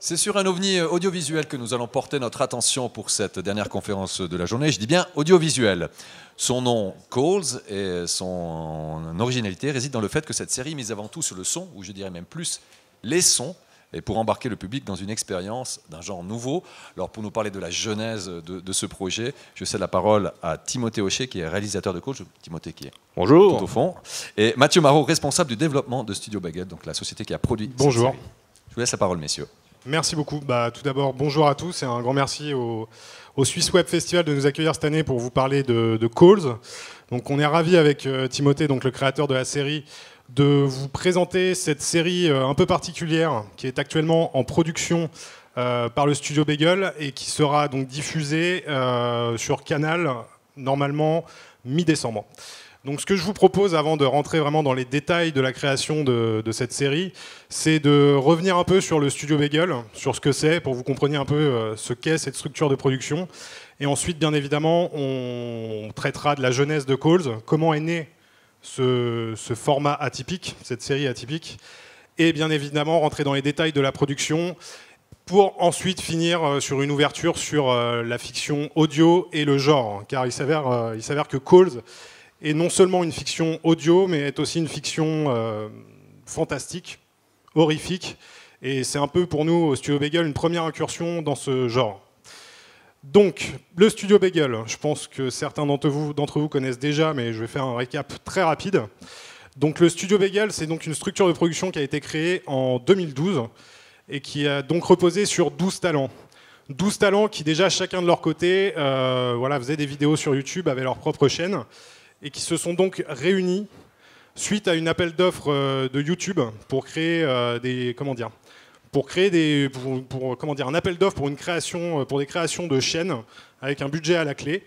C'est sur un ovni audiovisuel que nous allons porter notre attention pour cette dernière conférence de la journée. Je dis bien audiovisuel. Son nom, Calls, et son originalité réside dans le fait que cette série mise avant tout sur le son, ou je dirais même plus les sons, et pour embarquer le public dans une expérience d'un genre nouveau. Alors pour nous parler de la genèse de ce projet, je cède la parole à Timothée Hochet, qui est réalisateur de Calls. Timothée qui est Bonjour. Tout au fond. Et Mathieu Marot, responsable du développement de Studio Bagel, donc la société qui a produit Bonjour. cette série. Je vous laisse la parole, messieurs. Merci beaucoup. Tout d'abord, bonjour à tous et un grand merci au Swiss Web Festival de nous accueillir cette année pour vous parler de Calls. Donc, on est ravis avec Timothée, donc le créateur de la série, de vous présenter cette série un peu particulière qui est actuellement en production par le studio Bagel et qui sera donc diffusée sur Canal normalement mi-décembre. Donc ce que je vous propose, avant de rentrer vraiment dans les détails de la création de cette série, c'est de revenir un peu sur le studio Bagel, sur ce que c'est, pour que vous compreniez un peu ce qu'est cette structure de production. Et ensuite, bien évidemment, on traitera de la genèse de Calls, comment est né ce format atypique, cette série atypique, et bien évidemment rentrer dans les détails de la production, pour ensuite finir sur une ouverture sur la fiction audio et le genre, car il s'avère que Calls est non seulement une fiction audio, mais est aussi une fiction fantastique, horrifique. Et c'est un peu pour nous, au Studio Bagel, une première incursion dans ce genre. Donc, le Studio Bagel, je pense que certains d'entre vous connaissent déjà, mais je vais faire un récap très rapide. Donc, le Studio Bagel, c'est donc une structure de production qui a été créée en 2012 et qui a donc reposé sur 12 talents. 12 talents qui, déjà, chacun de leur côté, faisaient des vidéos sur YouTube, avaient leur propre chaîne, et qui se sont donc réunis suite à une appel d'offres de YouTube pour créer un appel d'offres pour des créations de chaînes avec un budget à la clé.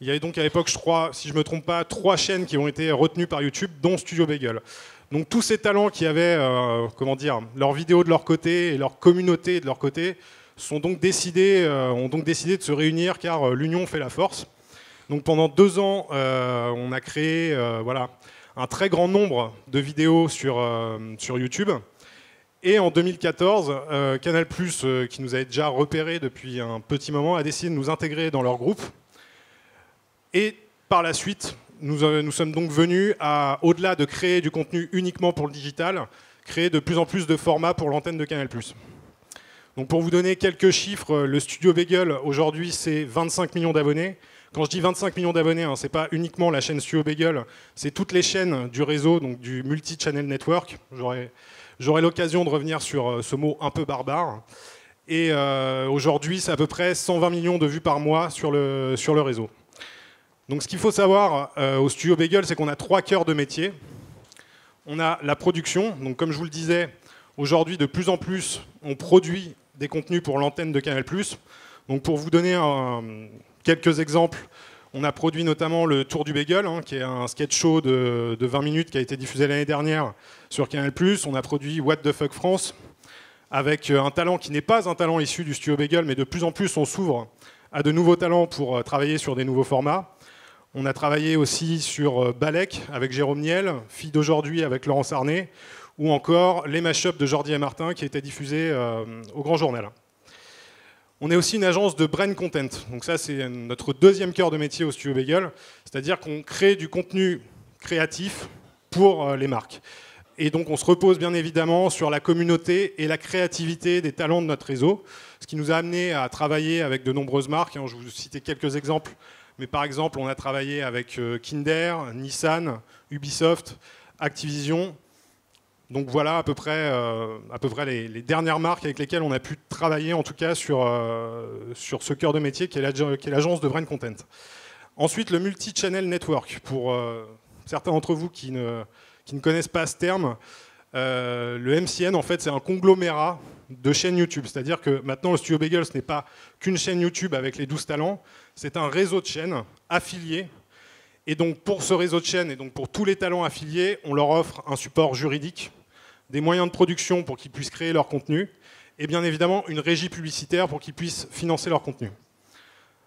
Il y avait donc à l'époque, je crois, si je ne me trompe pas, 3 chaînes qui ont été retenues par YouTube, dont Studio Bagel. Donc tous ces talents qui avaient leurs vidéos de leur côté et leur communauté de leur côté ont donc décidé de se réunir, car l'union fait la force. Donc pendant 2 ans, on a créé un très grand nombre de vidéos sur YouTube. Et en 2014, Canal+, qui nous avait déjà repérés depuis un petit moment, a décidé de nous intégrer dans leur groupe. Et par la suite, nous sommes donc venus à, au-delà de créer du contenu uniquement pour le digital, créer de plus en plus de formats pour l'antenne de Canal+. Donc pour vous donner quelques chiffres, le Studio Bagel, aujourd'hui, c'est 25 millions d'abonnés. Quand je dis 25 millions d'abonnés, ce n'est pas uniquement la chaîne Studio Bagel, c'est toutes les chaînes du réseau, donc du multi-channel network. J'aurai l'occasion de revenir sur ce mot un peu barbare. Et aujourd'hui, c'est à peu près 120 millions de vues par mois sur le réseau. Donc ce qu'il faut savoir au Studio Bagel, c'est qu'on a 3 cœurs de métier. On a la production, donc comme je vous le disais, aujourd'hui, de plus en plus, on produit des contenus pour l'antenne de Canal+. Donc pour vous donner quelques exemples, on a produit notamment le Tour du Bagel, qui est un sketch show de 20 minutes qui a été diffusé l'année dernière sur Canal+. On a produit What the Fuck France, avec un talent qui n'est pas un talent issu du Studio Bagel, mais de plus en plus on s'ouvre à de nouveaux talents pour travailler sur des nouveaux formats. On a travaillé aussi sur Balek avec Jérôme Niel, Fille d'aujourd'hui avec Laurence Arnay, ou encore les mashups de Jordi et Martin qui étaient diffusés au Grand Journal. On est aussi une agence de brand content. Donc ça, c'est notre deuxième cœur de métier au Studio Bagel. C'est-à-dire qu'on crée du contenu créatif pour les marques. Et donc, on se repose bien évidemment sur la communauté et la créativité des talents de notre réseau. Ce qui nous a amené à travailler avec de nombreuses marques. Je vais vous citer quelques exemples. Mais par exemple, on a travaillé avec Kinder, Nissan, Ubisoft, Activision. Donc voilà à peu près les dernières marques avec lesquelles on a pu travailler, en tout cas sur ce cœur de métier qui est l'agence de brand content. Ensuite, le multi-channel network. Pour certains d'entre vous qui ne connaissent pas ce terme, le MCN, en fait, c'est un conglomérat de chaînes YouTube. C'est-à-dire que maintenant, le Studio Bagel, ce n'est pas qu'une chaîne YouTube avec les 12 talents, c'est un réseau de chaînes affiliées. Et donc pour ce réseau de chaînes et donc pour tous les talents affiliés, on leur offre un support juridique, des moyens de production pour qu'ils puissent créer leur contenu, et bien évidemment une régie publicitaire pour qu'ils puissent financer leur contenu.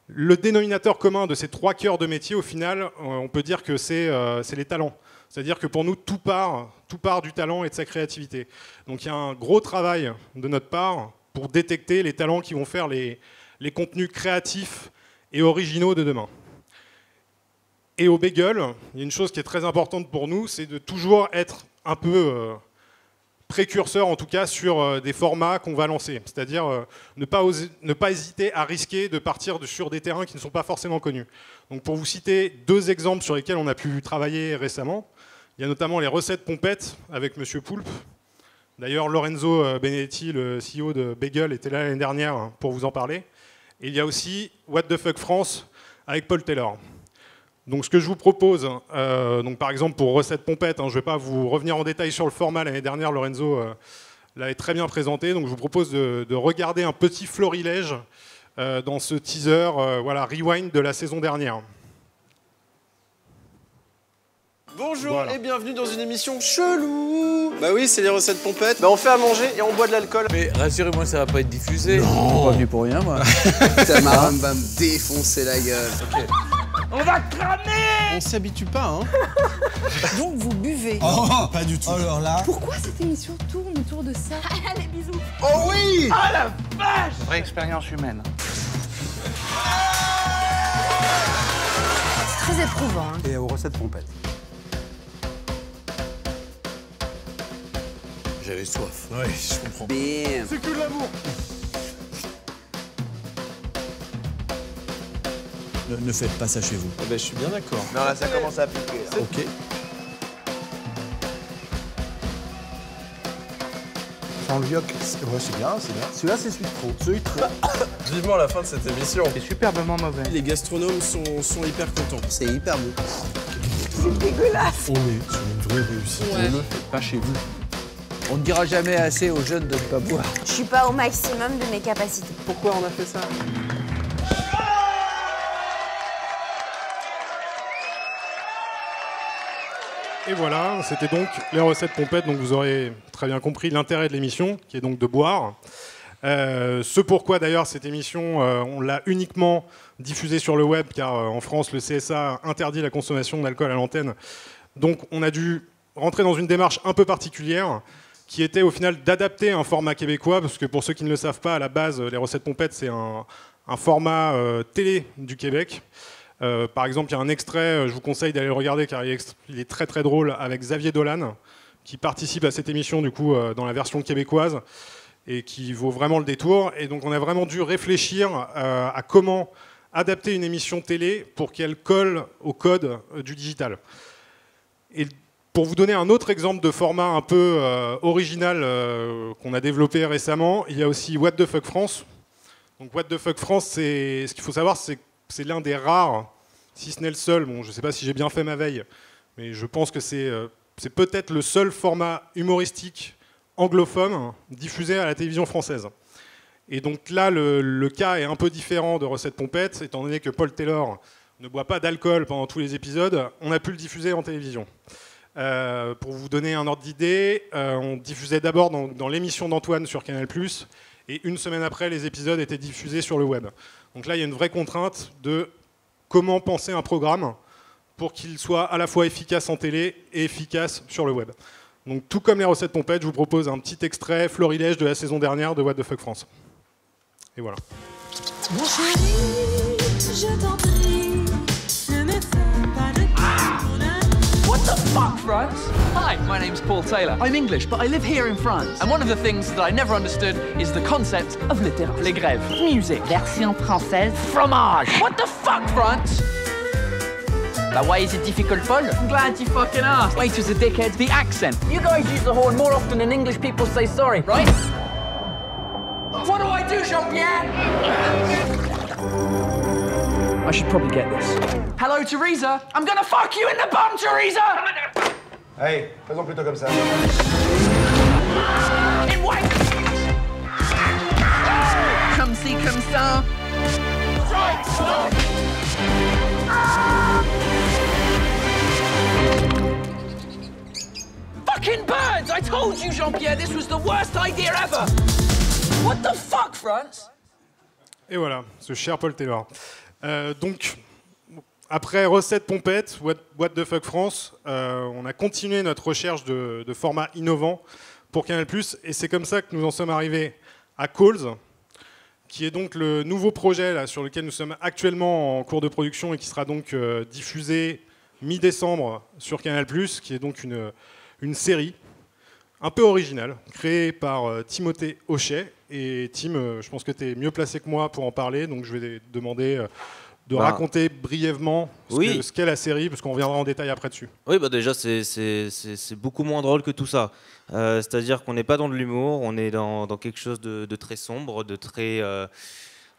Le dénominateur commun de ces 3 cœurs de métier, au final, on peut dire que c'est les talents. C'est-à-dire que pour nous, tout part du talent et de sa créativité. Donc il y a un gros travail de notre part pour détecter les talents qui vont faire les contenus créatifs et originaux de demain. Et au Bagel, il y a une chose qui est très importante pour nous, c'est de toujours être un peu précurseur, en tout cas, sur des formats qu'on va lancer. C'est-à-dire ne pas hésiter à risquer de partir sur des terrains qui ne sont pas forcément connus. Donc pour vous citer 2 exemples sur lesquels on a pu travailler récemment, il y a notamment les recettes pompettes avec Monsieur Poulpe. D'ailleurs, Lorenzo Benedetti, le CEO de Bagel, était là l'année dernière pour vous en parler. Et il y a aussi What the Fuck France avec Paul Taylor. Donc ce que je vous propose, donc par exemple pour Recettes Pompettes, je ne vais pas vous revenir en détail sur le format, l'année dernière Lorenzo l'avait très bien présenté, donc je vous propose de regarder un petit florilège dans ce teaser voilà, rewind de la saison dernière. Bonjour voilà. Et bienvenue dans une émission chelou. Bah oui, c'est les recettes pompettes. Bah on fait à manger et on boit de l'alcool. Mais rassurez-moi, ça va pas être diffusé. Non. Je suis pas venu pour rien, moi. Ta marraine va me défoncer la gueule. Ok. On va cramer. On s'habitue pas, hein. Donc vous buvez. Oh, pas du tout. Alors là... Pourquoi cette émission tourne autour de ça? Allez, bisous. Oh oui. Ah la vache. Vraie expérience humaine. C'est très éprouvant. Hein. Et aux recettes pompettes. J'avais soif. Oui, je comprends. Bim. C'est que de l'amour. Ne faites pas ça chez vous. Eh ben, je suis bien d'accord. Non, là, ça commence à piquer. Ok. Sans le vioc, ouais, c'est bien, c'est bien. Celui-là, c'est celui de trop. Celui de trop. Vivement la fin de cette émission. C'est superbement mauvais. Les gastronomes sont hyper contents. C'est hyper bon. C'est dégueulasse. On est sur une vraie réussite. Ouais. Ne le faites pas chez vous. On ne dira jamais assez aux jeunes de ne pas boire. Je suis pas au maximum de mes capacités. Pourquoi on a fait ça? Et voilà, c'était donc les recettes pompettes. Donc vous aurez très bien compris l'intérêt de l'émission, qui est donc de boire. Ce pourquoi d'ailleurs cette émission, on l'a uniquement diffusée sur le web, car en France le CSA interdit la consommation d'alcool à l'antenne. Donc on a dû rentrer dans une démarche un peu particulière, qui était au final d'adapter un format québécois, parce que pour ceux qui ne le savent pas, à la base, les recettes pompettes, c'est un format télé du Québec. Par exemple, il y a un extrait, je vous conseille d'aller le regarder car il est très très drôle, avec Xavier Dolan, qui participe à cette émission du coup dans la version québécoise et qui vaut vraiment le détour. Et donc on a vraiment dû réfléchir à comment adapter une émission télé pour qu'elle colle au code du digital. Et pour vous donner un autre exemple de format un peu original qu'on a développé récemment, il y a aussi What the Fuck France. Donc What the Fuck France, ce qu'il faut savoir, c'est l'un des rares, si ce n'est le seul, bon, je ne sais pas si j'ai bien fait ma veille, mais je pense que c'est peut-être le seul format humoristique anglophone diffusé à la télévision française. Et donc là, le cas est un peu différent de Recettes Pompettes, étant donné que Paul Taylor ne boit pas d'alcool pendant tous les épisodes, on a pu le diffuser en télévision. Pour vous donner un ordre d'idée, on diffusait d'abord dans l'émission d'Antoine sur Canal+, et une semaine après, les épisodes étaient diffusés sur le web. Donc là, il y a une vraie contrainte de comment penser un programme pour qu'il soit à la fois efficace en télé et efficace sur le web. Donc tout comme les recettes pompettes, je vous propose un petit extrait florilège de la saison dernière de What the Fuck France. Et voilà. Mon chéri, je t'en prie, ne me fais pas de What the fuck, France? Hi, my name's Paul Taylor. I'm English, but I live here in France. And one of the things that I never understood is the concept of littérature. Les grèves. Music. Version française. Fromage. What the fuck, France? But why is it difficult, Paul? I'm glad you fucking asked. Waiter's a dickhead. The accent. You guys use the horn more often than English people say sorry, right? What do I do, Jean-Pierre? I should probably get this. Hello, Teresa. I'm gonna fuck you in the bum, Teresa! Hey, faisons plutôt comme ça. In white! Come see, come ça. Fucking birds! I told you, Jean-Pierre, this was the worst idea ever! What the fuck, France? Et voilà, ce cher Paul Taylor. Donc, après Recettes Pompettes, What the Fuck France, on a continué notre recherche de formats innovants pour Canal+, et c'est comme ça que nous en sommes arrivés à Calls, qui est donc le nouveau projet là, sur lequel nous sommes actuellement en cours de production et qui sera donc diffusé mi-décembre sur Canal+, qui est donc une série un peu originale, créée par Timothée Hochet. Et Tim, je pense que tu es mieux placé que moi pour en parler, donc je vais te demander de raconter brièvement ce qu'est la série, parce qu'on reviendra en détail après dessus. Oui, déjà, c'est beaucoup moins drôle que tout ça. C'est-à-dire qu'on n'est pas dans de l'humour, on est dans quelque chose de très sombre, de très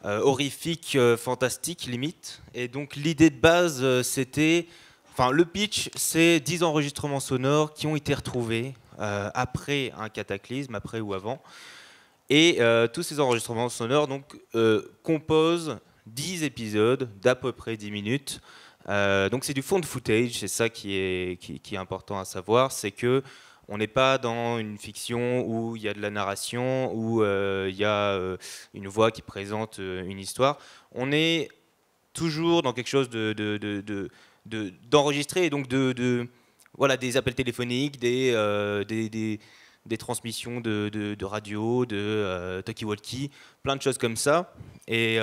horrifique, fantastique, limite. Et donc, l'idée de base, c'était... Enfin, le pitch, c'est 10 enregistrements sonores qui ont été retrouvés après un cataclysme, après ou avant. Et tous ces enregistrements sonores donc, composent 10 épisodes d'à peu près 10 minutes. Donc c'est du found footage, c'est ça qui est important à savoir, c'est que on n'est pas dans une fiction où il y a de la narration, où il y a une voix qui présente une histoire. On est toujours dans quelque chose d'enregistré, et donc voilà, des appels téléphoniques, des transmissions de radio, de talkie-walkie, plein de choses comme ça. Et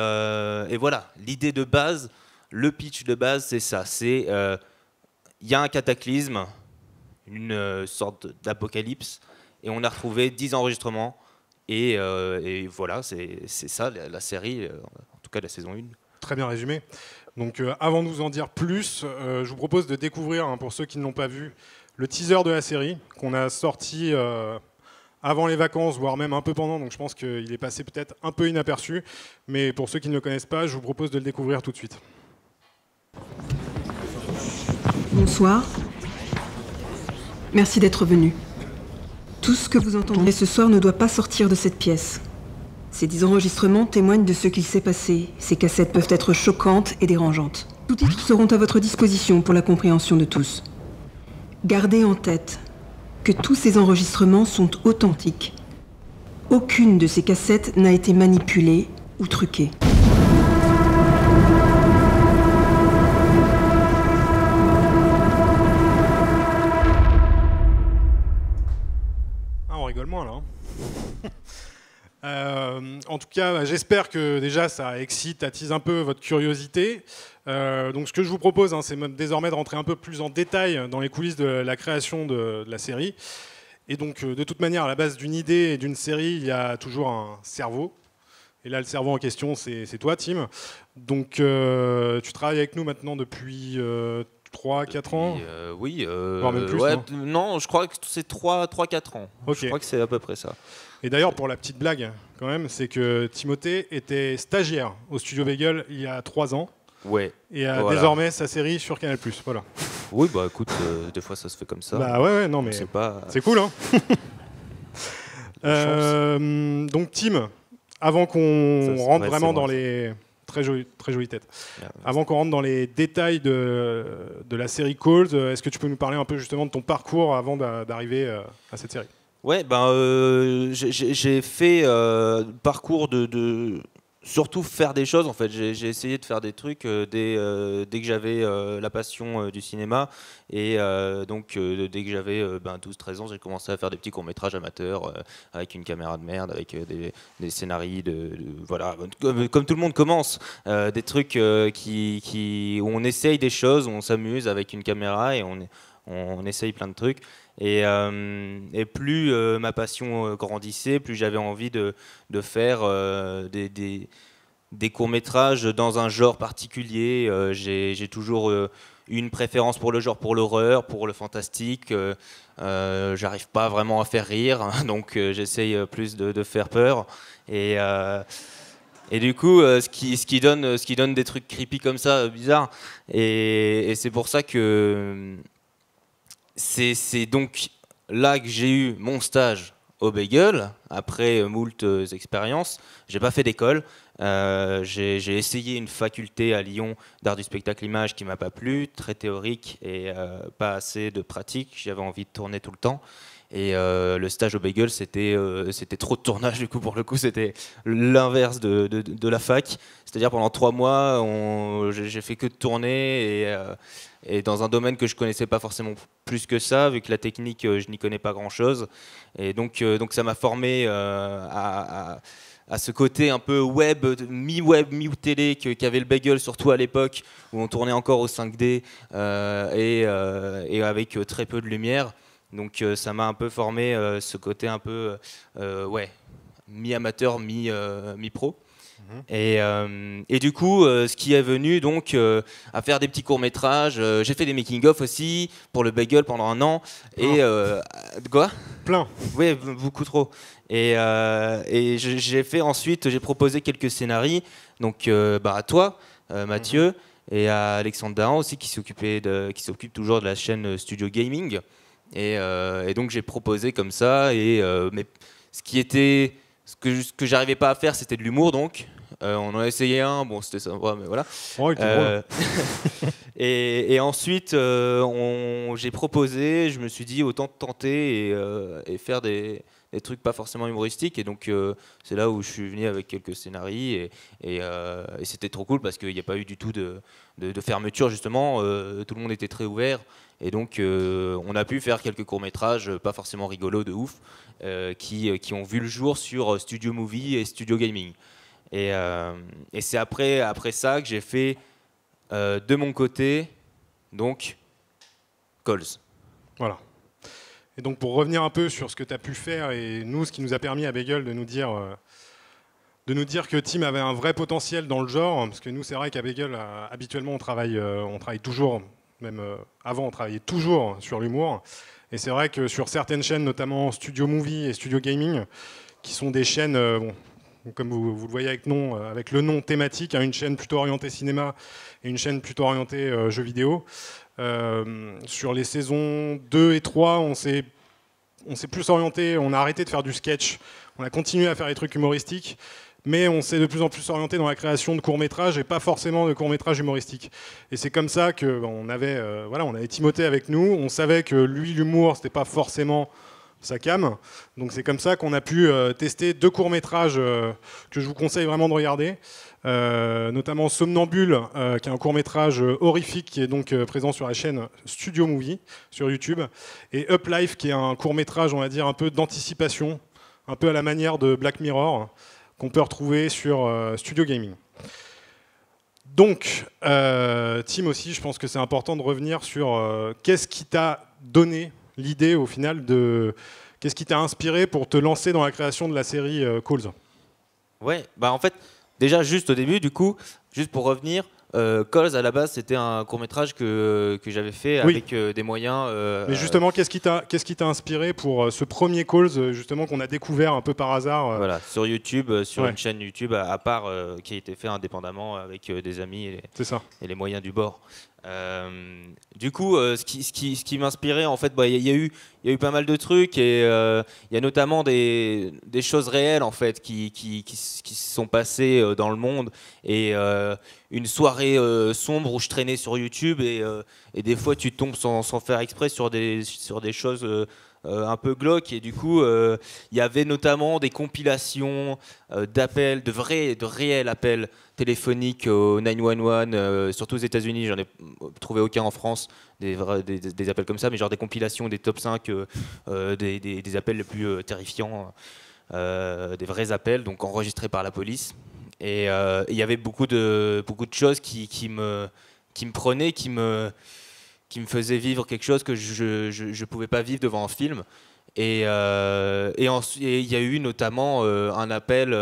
voilà, l'idée de base, le pitch de base, c'est ça. C'est y a un cataclysme, une sorte d'apocalypse, et on a retrouvé 10 enregistrements. Et voilà, c'est ça, la série, en tout cas la saison 1. Très bien résumé. Donc avant de vous en dire plus, je vous propose de découvrir, pour ceux qui ne l'ont pas vu, le teaser de la série qu'on a sorti avant les vacances, voire même un peu pendant, donc je pense qu'il est passé peut-être un peu inaperçu, mais pour ceux qui ne le connaissent pas, je vous propose de le découvrir tout de suite. Bonsoir. Merci d'être venu. Tout ce que vous entendrez ce soir ne doit pas sortir de cette pièce. Ces 10 enregistrements témoignent de ce qu'il s'est passé. Ces cassettes peuvent être choquantes et dérangeantes. Tous titres seront à votre disposition pour la compréhension de tous. Gardez en tête que tous ces enregistrements sont authentiques. Aucune de ces cassettes n'a été manipulée ou truquée. On rigole moins là. En tout cas, j'espère que déjà ça excite, attise un peu votre curiosité. Donc ce que je vous propose, c'est désormais de rentrer un peu plus en détail dans les coulisses de la création de la série. Et donc de toute manière, à la base d'une idée et d'une série, il y a toujours un cerveau. Et là, le cerveau en question, c'est toi, Tim. Donc tu travailles avec nous maintenant depuis 3-4 ans. Oui, voire même plus, non, je crois que c'est 3-4 ans. Okay. Je crois que c'est à peu près ça. Et d'ailleurs, pour la petite blague, quand même, c'est que Timothée était stagiaire au Studio Bagel il y a 3 ans. Ouais. Et désormais sa série sur Canal+. Voilà. Oui, écoute, des fois ça se fait comme ça. Bah ouais, non mais c'est cool, hein. Donc Tim, avant qu'on rentre vraiment dans les très jolie tête. Avant qu'on rentre dans les détails de la série Calls, est-ce que tu peux nous parler un peu justement de ton parcours avant d'arriver à cette série? Ouais, j'ai fait parcours de surtout faire des choses en fait. J'ai essayé de faire des trucs dès que j'avais la passion du cinéma, et donc dès que j'avais 12-13 ans, j'ai commencé à faire des petits courts-métrages amateurs avec une caméra de merde, avec des scénarios voilà, comme tout le monde commence, des trucs où on essaye des choses, où on s'amuse avec une caméra et on essaye plein de trucs. Et plus ma passion grandissait, plus j'avais envie de faire des courts-métrages dans un genre particulier. J'ai toujours eu une préférence pour le genre, pour l'horreur, pour le fantastique. J'arrive pas vraiment à faire rire, donc j'essaye plus de faire peur. Et du coup, ce qui donne des trucs creepy comme ça, bizarres. Et c'est pour ça que... C'est donc là que j'ai eu mon stage au Bagel, après moult expériences. J'ai pas fait d'école, j'ai essayé une faculté à Lyon d'art du spectacle image qui m'a pas plu, très théorique et pas assez de pratique. J'avais envie de tourner tout le temps. Et le stage au Bagel, c'était trop de tournage, du coup, pour le coup, c'était l'inverse de la fac. C'est-à-dire pendant 3 mois, j'ai fait que de tourner et dans un domaine que je connaissais pas forcément plus que ça, vu que la technique, je n'y connais pas grand-chose. Et donc ça m'a formé à ce côté un peu web, mi-télé qu'avait le Bagel, surtout à l'époque où on tournait encore au 5D et avec très peu de lumière. Donc ça m'a un peu formé ce côté un peu mi-amateur, mi-pro. Et du coup, ce qui est venu donc à faire des petits courts-métrages. J'ai fait des making-of aussi pour le Bagel pendant 1 an. Et quoi ? Plein. Oui, beaucoup trop. Et j'ai fait ensuite, j'ai proposé quelques scénarios. Donc à toi, Mathieu, et à Alexandre Dahan aussi, qui s'occupe toujours de la chaîne Studio Gaming. Et donc j'ai proposé comme ça. Mais ce que j'arrivais pas à faire, c'était de l'humour, donc. On en a essayé un, bon c'était sympa, mais voilà. Oh, et ensuite, j'ai proposé, je me suis dit autant tenter et faire des trucs pas forcément humoristiques. Et donc c'est là où je suis venu avec quelques scénarios et c'était trop cool parce qu'il n'y a pas eu du tout de fermeture, justement. Tout le monde était très ouvert. Et donc on a pu faire quelques courts-métrages, pas forcément rigolos de ouf, qui ont vu le jour sur Studio Movie et Studio Gaming. Et c'est après ça que j'ai fait de mon côté, donc, Coles. Voilà. Et donc pour revenir un peu sur ce que tu as pu faire et nous, ce qui nous a permis à Bagel de nous dire que Tim avait un vrai potentiel dans le genre, parce que nous c'est vrai qu'à Bagel, habituellement on travaille toujours, même avant on travaillait toujours sur l'humour. Et c'est vrai que sur certaines chaînes, notamment Studio Movie et Studio Gaming, qui sont des chaînes... comme vous le voyez avec le nom thématique, une chaîne plutôt orientée cinéma et une chaîne plutôt orientée jeux vidéo. Sur les saisons 2 et 3, on s'est plus orienté, on a arrêté de faire du sketch, on a continué à faire des trucs humoristiques, mais on s'est de plus en plus orienté dans la création de courts-métrages et pas forcément de courts-métrages humoristiques. Et c'est comme ça qu'on avait, on avait Timothée avec nous, on savait que lui, l'humour, c'était pas forcément... sa cam. Donc c'est comme ça qu'on a pu tester 2 courts-métrages que je vous conseille vraiment de regarder, notamment Somnambule, qui est un court-métrage horrifique qui est donc présent sur la chaîne Studio Movie sur YouTube, et Up Life, qui est un court-métrage, on va dire, un peu d'anticipation, un peu à la manière de Black Mirror, qu'on peut retrouver sur Studio Gaming. Donc, Tim aussi, je pense que c'est important de revenir sur qu'est-ce qui t'a donné l'idée au final qu'est-ce qui t'a inspiré pour te lancer dans la création de la série Coles. Ouais, en fait, déjà juste au début, du coup, juste pour revenir, Coles à la base c'était un court-métrage que j'avais fait avec des moyens. Mais justement, qu'est-ce qui t'a inspiré pour ce premier Coles, justement, qu'on a découvert un peu par hasard Voilà, sur YouTube, sur une chaîne YouTube à part qui a été fait indépendamment avec des amis et les moyens du bord. Du coup, ce qui m'inspirait, en fait, il y a eu pas mal de trucs et il y a notamment des choses réelles en fait qui se sont passées dans le monde et une soirée sombre où je traînais sur YouTube et des fois tu tombes sans faire exprès sur des choses un peu glauques, et du coup il y avait notamment des compilations d'appels, de réels appels téléphoniques au 911, surtout aux États-Unis. J'en ai trouvé aucun en France, des appels comme ça, mais genre des compilations des top 5 des appels les plus terrifiants, des vrais appels, donc enregistrés par la police. Et il y avait beaucoup de choses qui me prenaient, qui me faisait vivre quelque chose que je pouvais pas vivre devant un film. Et il y a eu notamment un appel,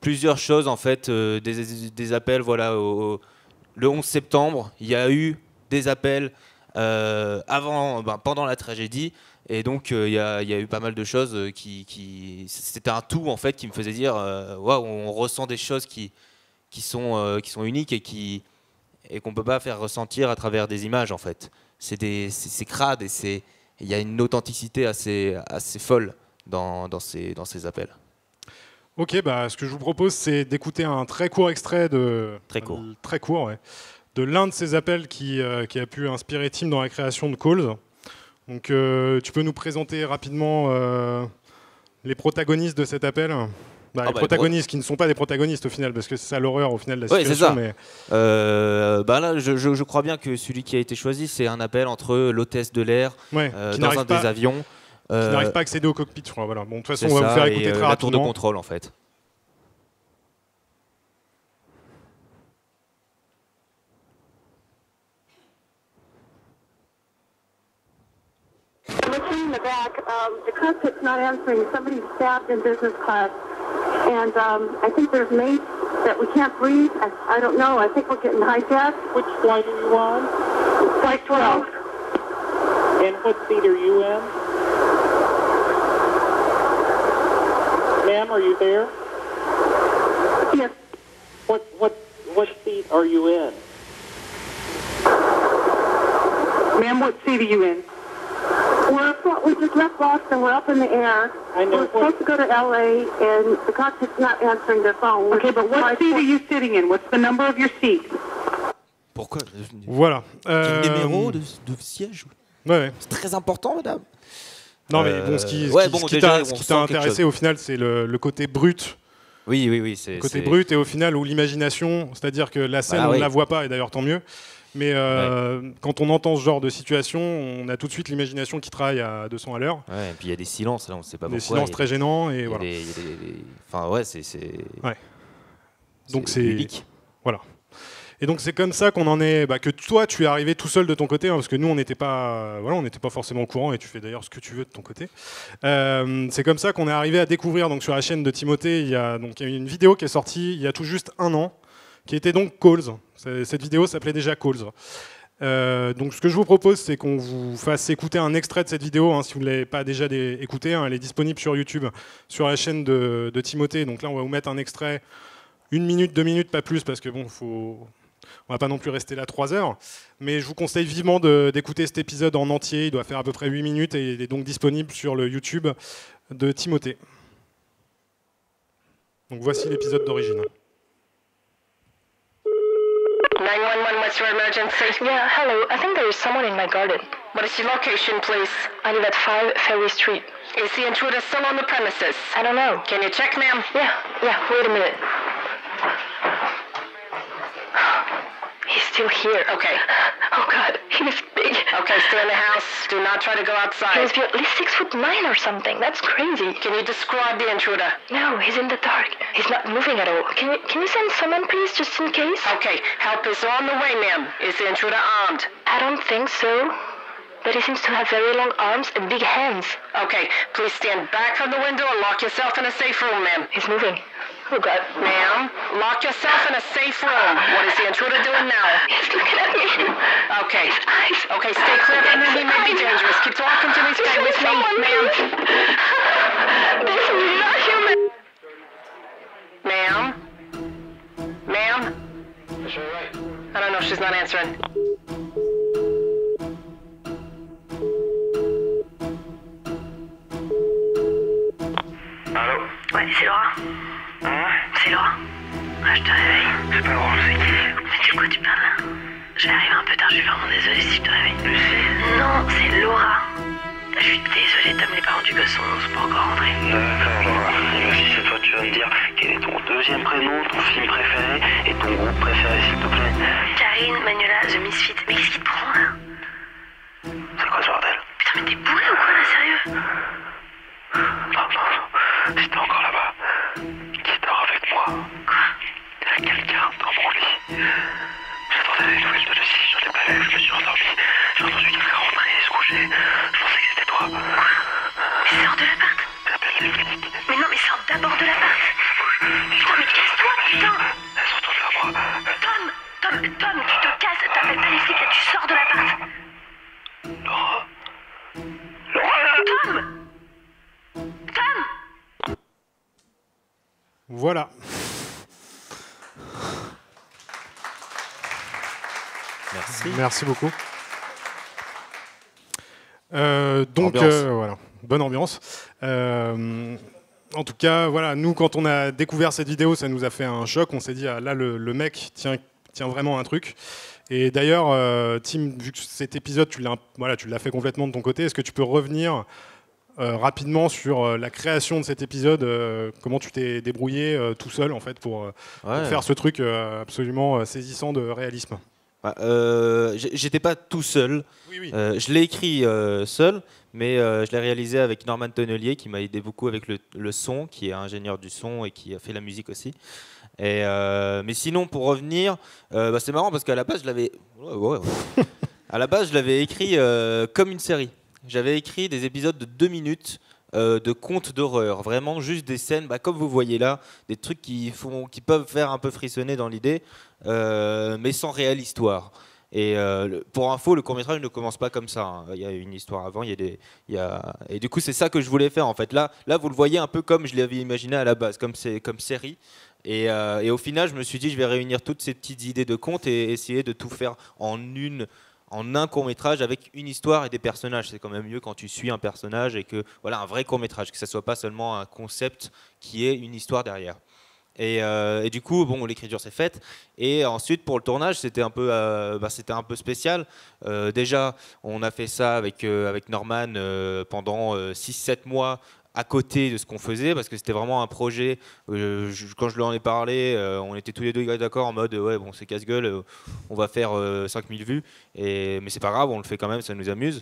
plusieurs choses en fait, des appels, voilà, le 11 septembre, il y a eu des appels pendant la tragédie, et donc il y a eu pas mal de choses c'était un tout en fait qui me faisait dire waouh, on ressent des choses qui sont uniques et qu'on peut pas faire ressentir à travers des images en fait. C'est crade et il y a une authenticité assez folle dans ces appels. Ok, ce que je vous propose, c'est d'écouter un très court extrait très court, de l'un de ces appels qui a pu inspirer Tim dans la création de Coles. Donc tu peux nous présenter rapidement les protagonistes de cet appel? Les protagonistes qui ne sont pas des protagonistes au final, parce que c'est ça l'horreur au final de la situation. Oui, c'est ça. Là, je crois bien que celui qui a été choisi, c'est un appel entre l'hôtesse de l'air dans un des avions. Qui n'arrive pas à accéder au cockpit, je crois. Voilà. Bon, de toute façon, on va vous faire écouter très rapidement. La tour de contrôle, en fait. Looking in the back, the cockpit's not answering. Somebody's stabbed in business class. And I think there's mates that we can't breathe. I don't know. I think we're getting hijacked. Which flight are you on? Flight 12. And what seat are you in? Ma'am, are you there? Yes. What seat are you in? Ma'am, what seat are you in? We just left Boston. We're up in the air. We're supposed to go to LA, and the cockpit's not answering their phone. Okay, but what seat are you sitting in? What's the number of your seat? Pourquoi? Voilà. Quel numéro de siège? Ouais. C'est très important, madame. Non, mais bon, ce qui t'a intéressé au final, c'est le côté brut. Oui. Le côté brut et au final, où l'imagination, c'est-à-dire que la scène, on ne la voit pas, et d'ailleurs tant mieux. Mais quand on entend ce genre de situation, on a tout de suite l'imagination qui travaille à 200 à l'heure. Ouais, et puis il y a des silences, là, on ne sait pas pourquoi. Des silences très gênants. Et voilà. Enfin, ouais, c'est... Ouais. Donc c'est... Voilà. Et donc c'est comme ça qu'on en est, que toi tu es arrivé tout seul de ton côté, parce que nous on n'était pas forcément au courant, et tu fais d'ailleurs ce que tu veux de ton côté. C'est comme ça qu'on est arrivé à découvrir donc sur la chaîne de Timothée, il y a une vidéo qui est sortie il y a tout juste 1 an, qui était donc Calls. Cette vidéo s'appelait déjà Calls. Donc ce que je vous propose, c'est qu'on vous fasse écouter un extrait de cette vidéo, si vous ne l'avez pas déjà écouté. Elle est disponible sur YouTube, sur la chaîne de Timothée. Donc là on va vous mettre un extrait, 1 minute, 2 minutes, pas plus, parce que bon, on va pas non plus rester là 3 heures, mais je vous conseille vivement d'écouter cet épisode en entier. Il doit faire à peu près 8 minutes et il est donc disponible sur le YouTube de Timothée. Donc voici l'épisode d'origine. 911, what's your emergency? Yeah, hello. I think there is someone in my garden. What is your location, please? I live at 5 Ferry Street. Is the intruder still on the premises? I don't know. Can you check, ma'am? Yeah, wait a minute. He's still here. Okay. Oh, God, he is big. Okay, stay in the house. Do not try to go outside. He must be at least 6'9" or something. That's crazy. Can you describe the intruder? No, he's in the dark. He's not moving at all. Can you send someone, please, just in case? Okay, help is on the way, ma'am. Is the intruder armed? I don't think so. But he seems to have very long arms and big hands. Okay, please stand back from the window and lock yourself in a safe room, ma'am. He's moving. Oh, God. Ma'am, lock yourself in a safe room. What is the intruder doing now? He's looking at me. Okay. His eyes. Okay, stay clear from him. He may be dangerous. Keep talking to me. Stay with me, ma'am. This is not human. Ma'am? Ma'am? Is she right? I don't know. She's not answering. Allô? Ouais, c'est Laura. C'est Laura. Je te réveille. C'est pas drôle, c'est qui? Mais de quoi tu parles là? Je vais arriver un peu tard, je suis vraiment désolée si je te réveille. Lucie? Non, c'est Laura. Je suis désolée, Tom, les parents du gosse sont pas encore rentrés. D'accord, Laura. Et si c'est toi, tu vas me dire quel est ton deuxième prénom, ton film préféré et ton groupe préféré, s'il te plaît. Karine, Manuela, The Misfit. Mais qu'est-ce qui te prend là? C'est quoi ce bordel? Putain, mais t'es bourré ou quoi là, sérieux? Non. Si t'es encore là-bas, qui dort avec moi? Quoi? Il y a quelqu'un dans mon lit. J'attendais les nouvelles de Lucie, je l'ai pas lève, je me suis endormi. J'ai entendu quelqu'un rentrer et se coucher. Je pensais que c'était toi. Quoi? Mais sors de l'appart. J'appelle les flics. Mais non, mais sors d'abord de l'appart. Putain, mais casse-toi, putain. Elles se retournent vers moi. Tom, tu te casses. T'appelles pas les flics, là, tu sors de l'appart. Laura? Tom! Voilà. Merci beaucoup. Donc voilà, bonne ambiance. En tout cas, voilà, nous quand on a découvert cette vidéo, ça nous a fait un choc. On s'est dit là le mec tient vraiment un truc. Et d'ailleurs, Tim, vu que cet épisode, tu l'as fait complètement de ton côté, est-ce que tu peux revenir rapidement sur la création de cet épisode, comment tu t'es débrouillé tout seul en fait pour faire ce truc absolument saisissant de réalisme? J'étais pas tout seul. Oui. Je l'ai écrit seul, mais je l'ai réalisé avec Norman Tonnelier qui m'a aidé beaucoup avec le son, qui est ingénieur du son et qui a fait la musique aussi. Mais sinon, pour revenir, c'est marrant parce qu'à la base, je l'avais à la base, je l'avais écrit comme une série. J'avais écrit des épisodes de 2 minutes de contes d'horreur, vraiment juste des scènes, comme vous voyez là, des trucs qui peuvent faire un peu frissonner dans l'idée, mais sans réelle histoire. Et pour info, le court-métrage ne commence pas comme ça, hein. Il y a une histoire avant, et du coup c'est ça que je voulais faire en fait. Là vous le voyez un peu comme je l'avais imaginé à la base, comme série. Et au final, je me suis dit, je vais réunir toutes ces petites idées de contes et essayer de tout faire en un court-métrage avec une histoire et des personnages. C'est quand même mieux quand tu suis un personnage et que voilà, un vrai court-métrage, que ça soit pas seulement un concept qui ait une histoire derrière. Et du coup, l'écriture s'est faite. Et ensuite, pour le tournage, c'était un peu spécial. Déjà, on a fait ça avec Norman pendant 6-7 mois à côté de ce qu'on faisait, parce que c'était vraiment un projet. Quand je lui en ai parlé, on était tous les deux d'accord en mode c'est casse-gueule, on va faire 5000 vues, mais c'est pas grave, on le fait quand même, ça nous amuse.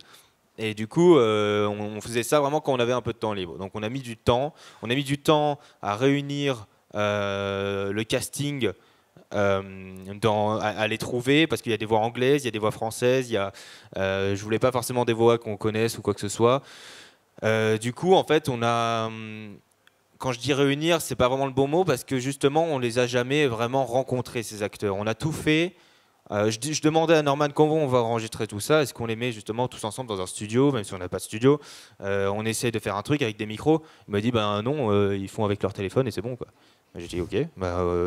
Et du coup, on faisait ça vraiment quand on avait un peu de temps libre. Donc on a mis du temps à réunir le casting, à les trouver, parce qu'il y a des voix anglaises, il y a des voix françaises, je voulais pas forcément des voix qu'on connaisse ou quoi que ce soit. Du coup, en fait, quand je dis réunir, c'est pas vraiment le bon mot, parce que justement, on les a jamais vraiment rencontrés, ces acteurs. On a tout fait. Je demandais à Norman comment on va enregistrer tout ça. Est-ce qu'on les met justement tous ensemble dans un studio, même si on n'a pas de studio. On essaie de faire un truc avec des micros. Il m'a dit non, ils font avec leur téléphone et c'est bon, quoi. J'ai dit ok,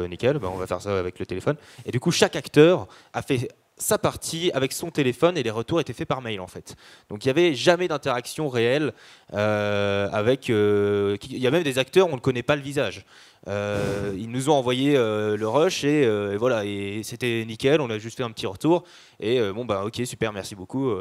nickel, on va faire ça avec le téléphone. Et du coup, chaque acteur a fait sa partie avec son téléphone et les retours étaient faits par mail en fait. Donc il n'y avait jamais d'interaction réelle avec... Il y a même des acteurs, on ne connaît pas le visage. Ils nous ont envoyé le rush et voilà, et c'était nickel, on a juste fait un petit retour et ok, super, merci beaucoup,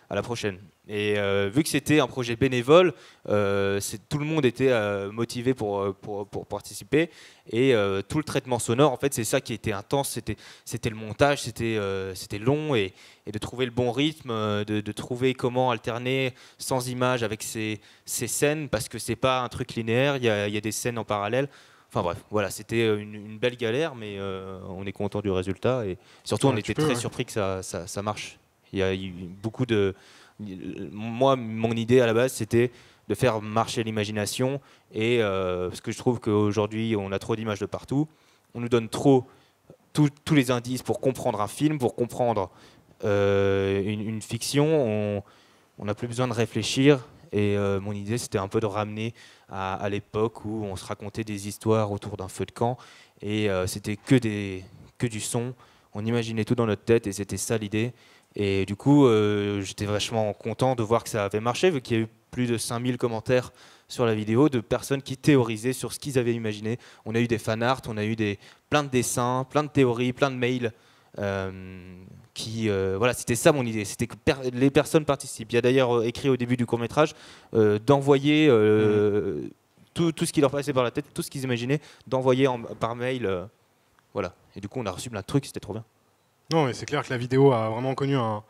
à la prochaine. Et vu que c'était un projet bénévole, tout le monde était motivé pour participer, et tout le traitement sonore, en fait, c'est ça qui était intense, c'était le montage, c'était long, et de trouver le bon rythme, de trouver comment alterner sans images avec ces scènes, parce que c'est pas un truc linéaire, il y a des scènes en parallèle. Enfin bref, voilà, c'était une belle galère, mais on est content du résultat, et surtout on était très surpris que ça marche. Il y a eu beaucoup de... Moi, mon idée à la base, c'était de faire marcher l'imagination, et parce que je trouve qu'aujourd'hui, on a trop d'images de partout, on nous donne trop tous les indices pour comprendre un film, pour comprendre une fiction, on n'a plus besoin de réfléchir. Et mon idée, c'était un peu de ramener à l'époque où on se racontait des histoires autour d'un feu de camp, et c'était que du son, on imaginait tout dans notre tête, et c'était ça l'idée. Et du coup, j'étais vachement content de voir que ça avait marché, vu qu'il y a eu plus de 5000 commentaires sur la vidéo de personnes qui théorisaient sur ce qu'ils avaient imaginé. On a eu des fanarts, on a eu plein de dessins, plein de théories, plein de mails. Voilà, c'était ça mon idée, c'était que les personnes participent. Il y a d'ailleurs écrit au début du court-métrage d'envoyer tout ce qui leur passait par la tête, tout ce qu'ils imaginaient, d'envoyer par mail. Voilà. Et du coup, on a reçu plein de trucs, c'était trop bien. Non, mais c'est clair que la vidéo a vraiment connu un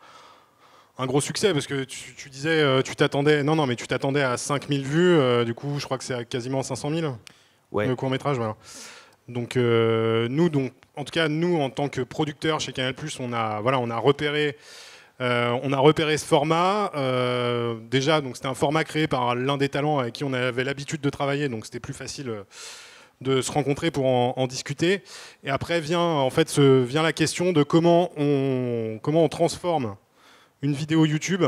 gros succès, parce que tu disais, tu t'attendais à 5000 vues, du coup, je crois que c'est à quasiment 500 000, le court-métrage, voilà. Donc, en tout cas, nous, en tant que producteurs chez Canal+, on a repéré ce format. Déjà, donc c'était un format créé par l'un des talents avec qui on avait l'habitude de travailler, donc c'était plus facile de se rencontrer pour en discuter. Et après vient la question de comment on transforme une vidéo YouTube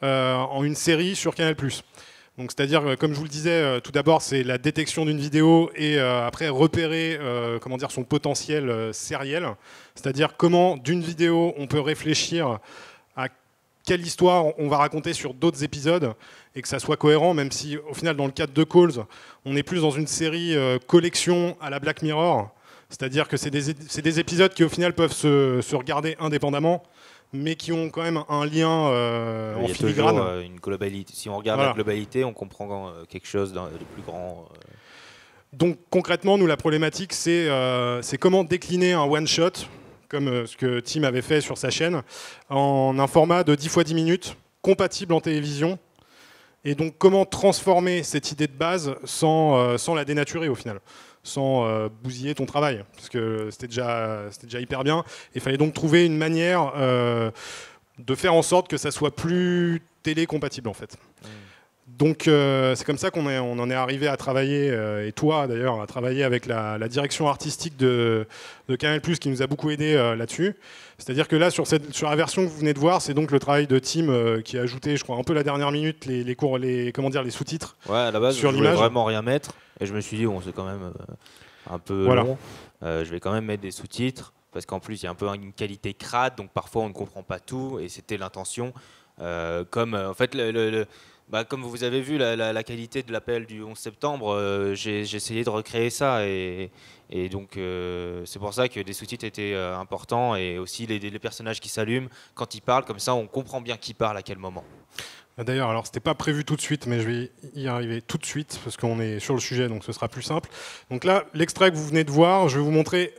en une série sur Canal+. Donc, c'est-à-dire, comme je vous le disais, tout d'abord, c'est la détection d'une vidéo, et après repérer son potentiel sériel. C'est-à-dire comment, d'une vidéo, on peut réfléchir à quelle histoire on va raconter sur d'autres épisodes, et que ça soit cohérent, même si, au final, dans le cadre de Calls, on est plus dans une série collection à la Black Mirror, C'est-à-dire que c'est des épisodes qui au final peuvent se regarder indépendamment, mais qui ont quand même un lien en filigrane. Toujours, une globalité. Si on regarde la globalité, on comprend quelque chose de plus grand. Donc concrètement, nous, la problématique, c'est comment décliner un one-shot, comme ce que Tim avait fait sur sa chaîne, en un format de 10 x 10 minutes, compatible en télévision. Et donc comment transformer cette idée de base sans la dénaturer au final, sans bousiller ton travail, parce que c'était déjà hyper bien. Il fallait donc trouver une manière de faire en sorte que ça soit plus télé-compatible en fait. Donc c'est comme ça qu'on en est arrivé à travailler, et toi d'ailleurs, à travailler avec la direction artistique de Canal+, qui nous a beaucoup aidé là-dessus. C'est-à-dire que là, sur la version que vous venez de voir, c'est donc le travail de Tim qui a ajouté, je crois, un peu la dernière minute, les sous-titres. Ouais, à la base, je voulais vraiment rien mettre, et je me suis dit, bon, c'est quand même un peu long. Je vais quand même mettre des sous-titres, parce qu'en plus, il y a un peu une qualité crade, donc parfois on ne comprend pas tout, et c'était l'intention. En fait, comme vous avez vu la qualité de l'appel du 11 septembre, j'ai essayé de recréer ça et donc c'est pour ça que des sous-titres étaient importants et aussi les personnages qui s'allument quand ils parlent, comme ça on comprend bien qui parle à quel moment. D'ailleurs, alors c'était pas prévu tout de suite, mais je vais y arriver tout de suite parce qu'on est sur le sujet, donc ce sera plus simple. Donc là, l'extrait que vous venez de voir, je vais vous montrer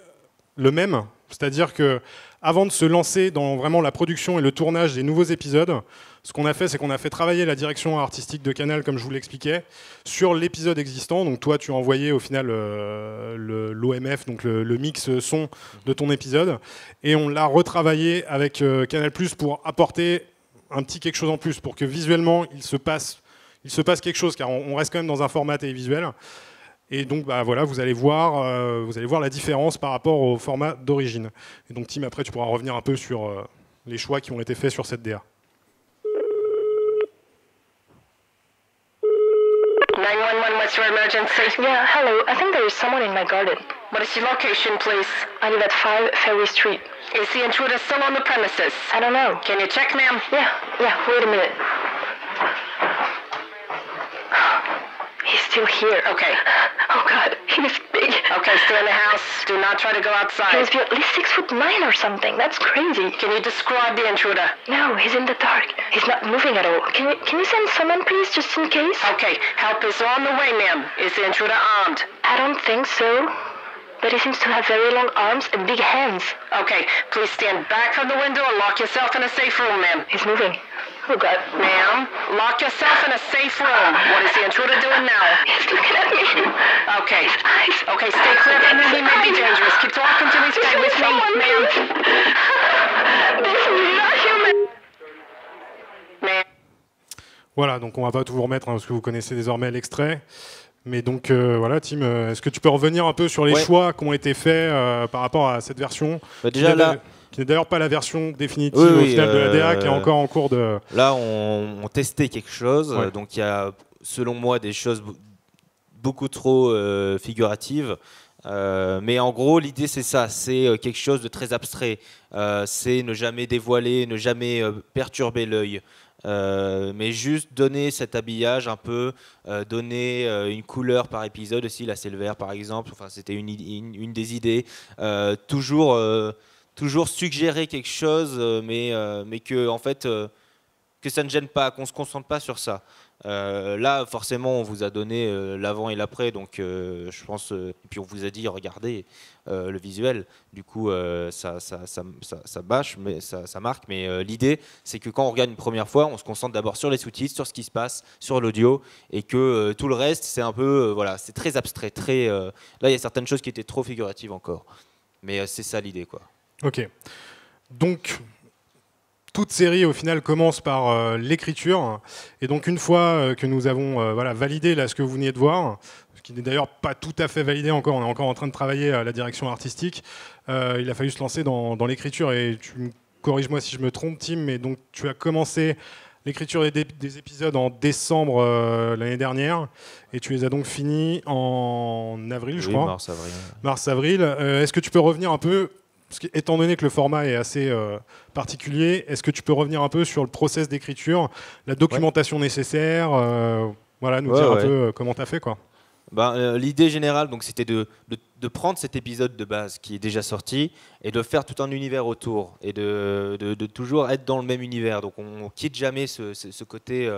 le même, c'est-à-dire que avant de se lancer dans vraiment la production et le tournage des nouveaux épisodes, ce qu'on a fait, c'est qu'on a fait travailler la direction artistique de Canal, comme je vous l'expliquais, sur l'épisode existant. Donc toi, tu as envoyé au final l'OMF, donc le mix son de ton épisode, et on l'a retravaillé avec Canal+ pour apporter un petit quelque chose en plus, pour que visuellement, il se passe quelque chose, car on reste quand même dans un format télévisuel. Et donc voilà, vous allez voir la différence par rapport au format d'origine. Et donc Tim, après tu pourras revenir un peu sur les choix qui ont été faits sur cette DA. 911, what's your emergency? Yeah, hello. I think there is someone in my garden. What is your location, please? I live at 5 Ferry Street. Is the intruder still on the premises? I don't know. Can you check, ma'am? Yeah, wait a minute. He's still here. Okay. Oh God, he is big. Okay, stay in the house. Do not try to go outside. He must be at least 6'9" or something. That's crazy. Can you describe the intruder? No, he's in the dark. He's not moving at all. Can you send someone, please, just in case? Okay, help is on the way, ma'am. Is the intruder armed? I don't think so. But he seems to have very long arms and big hands. Okay, please stand back from the window and lock yourself in a safe room, ma'am. He's moving. Oh, God. Ma'am, lock yourself in a safe room. What is the intruder doing now? He's looking at me. Okay. His eyes. Okay, stay clear from him. He may be dangerous. Keep talking to me. Stay with me, ma'am. This is not human. Ma'am. Voilà, donc on va pas tout vous remettre, parce que vous connaissez désormais l'extrait. Mais donc voilà, Tim, est-ce que tu peux revenir un peu sur les choix qui ont été faits par rapport à cette version déjà là... qui n'est d'ailleurs pas la version définitive au final de la DA, qui est encore en cours de... Là, on testait quelque chose, donc il y a, selon moi, des choses beaucoup trop figuratives. Mais en gros, l'idée, c'est ça, c'est quelque chose de très abstrait. C'est ne jamais dévoiler, ne jamais perturber l'œil. Mais juste donner cet habillage un peu, donner une couleur par épisode aussi. Là, c'est le vert, par exemple. Enfin, c'était une des idées. Toujours suggérer quelque chose, mais que en fait que ça ne gêne pas, qu'on se concentre pas sur ça. Là, forcément, on vous a donné l'avant et l'après, donc je pense. Et puis on vous a dit regardez le visuel. Du coup, ça bâche, mais ça marque. Mais l'idée, c'est que quand on regarde une première fois, on se concentre d'abord sur les sous-titres, sur ce qui se passe, sur l'audio, et que tout le reste, c'est un peu voilà, c'est très abstrait. Là, il y a certaines choses qui étaient trop figuratives encore. Mais c'est ça l'idée, quoi. Ok. Donc, toute série, au final, commence par l'écriture. Et donc, une fois que nous avons validé là, ce que vous veniez de voir, ce qui n'est d'ailleurs pas tout à fait validé encore, on est encore en train de travailler à la direction artistique, il a fallu se lancer dans l'écriture. Et tu me corriges-moi si je me trompe, Tim, mais donc tu as commencé l'écriture des épisodes en décembre l'année dernière, et tu les as donc finis en avril, je crois. Mars-avril. Mars-avril. Est-ce que tu peux revenir un peu... Parce que, étant donné que le format est assez particulier, est-ce que tu peux revenir un peu sur le process d'écriture, la documentation nécessaire, nous dire un peu comment tu as fait, quoi. L'idée générale, donc, c'était de prendre cet épisode de base qui est déjà sorti et de faire tout un univers autour et de toujours être dans le même univers. Donc on quitte jamais ce côté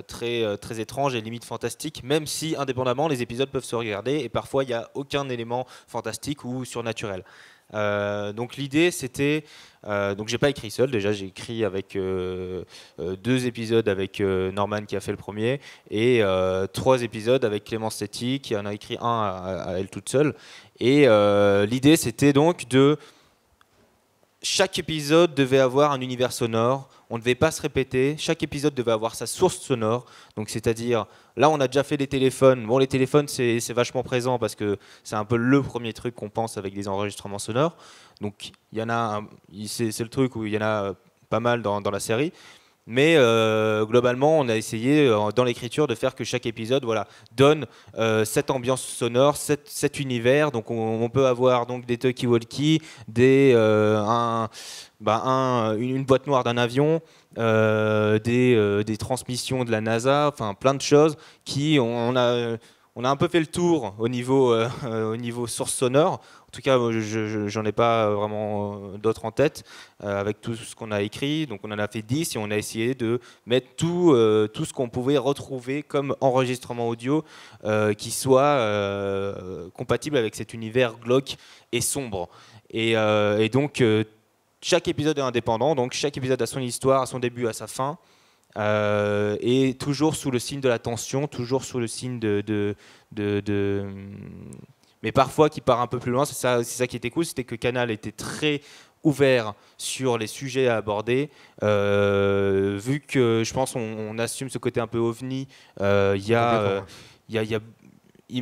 très étrange et limite fantastique, même si indépendamment les épisodes peuvent se regarder et parfois il n'y a aucun élément fantastique ou surnaturel. Donc l'idée c'était, donc j'ai pas écrit seul, déjà j'ai écrit avec 2 épisodes avec Norman qui a fait le premier et 3 épisodes avec Clémence Setti qui en a écrit un à elle toute seule. Et l'idée c'était donc chaque épisode devait avoir un univers sonore, on ne devait pas se répéter, chaque épisode devait avoir sa source sonore, donc c'est-à-dire, là on a déjà fait des téléphones, bon les téléphones c'est vachement présent parce que c'est un peu le premier truc qu'on pense avec des enregistrements sonores, donc il y en a, c'est le truc où il y en a pas mal dans la série, mais globalement on a essayé dans l'écriture de faire que chaque épisode donne cette ambiance sonore, cet univers, donc on peut avoir donc des talkie-walkie, une boîte noire d'un avion, des transmissions de la NASA, enfin plein de choses qui on a un peu fait le tour au niveau source sonore. En tout cas, j'en ai pas vraiment d'autres en tête avec tout ce qu'on a écrit. Donc on en a fait 10 et on a essayé de mettre tout ce qu'on pouvait retrouver comme enregistrement audio qui soit compatible avec cet univers glauque et sombre. Et donc chaque épisode est indépendant, donc chaque épisode a son histoire, à son début, à sa fin. Et toujours sous le signe de la tension, toujours sous le signe mais parfois qui part un peu plus loin. C'est ça qui était cool, c'était que Canal était très ouvert sur les sujets à aborder. Vu que je pense on assume ce côté un peu ovni, ils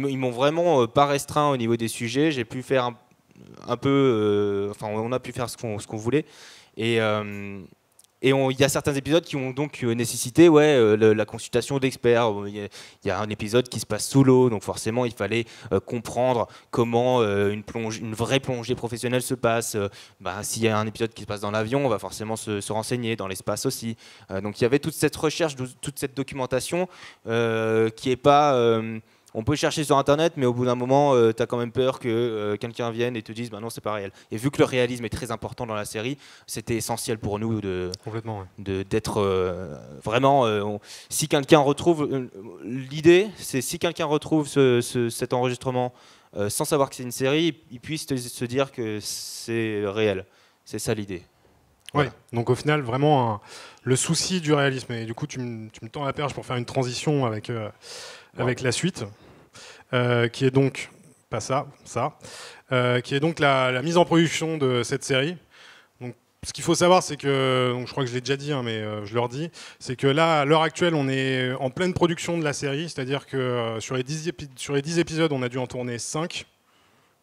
m'ont vraiment pas restreint au niveau des sujets. J'ai pu faire un peu, on a pu faire ce qu'on voulait. Et il y a certains épisodes qui ont donc nécessité la consultation d'experts. Il y a un épisode qui se passe sous l'eau, donc forcément il fallait comprendre comment une vraie plongée professionnelle se passe. S'il y a un épisode qui se passe dans l'avion, on va forcément se renseigner, dans l'espace aussi. Donc il y avait toute cette recherche, toute cette documentation qui n'est pas... on peut chercher sur Internet, mais au bout d'un moment, tu as quand même peur que quelqu'un vienne et te dise non, c'est pas réel. Et vu que le réalisme est très important dans la série, c'était essentiel pour nous d'être vraiment... si quelqu'un retrouve... L'idée, c'est si quelqu'un retrouve cet enregistrement sans savoir que c'est une série, il puisse se dire que c'est réel. C'est ça l'idée. Voilà. Ouais, donc au final, vraiment le souci du réalisme. Et du coup, tu me tends la perche pour faire une transition avec la suite, qui est donc, pas ça, qui est donc la mise en production de cette série. Donc, ce qu'il faut savoir, c'est que, donc je crois que je l'ai déjà dit, mais je le redis, c'est que là, à l'heure actuelle, on est en pleine production de la série, c'est-à-dire que sur les 10 épisodes, on a dû en tourner 5.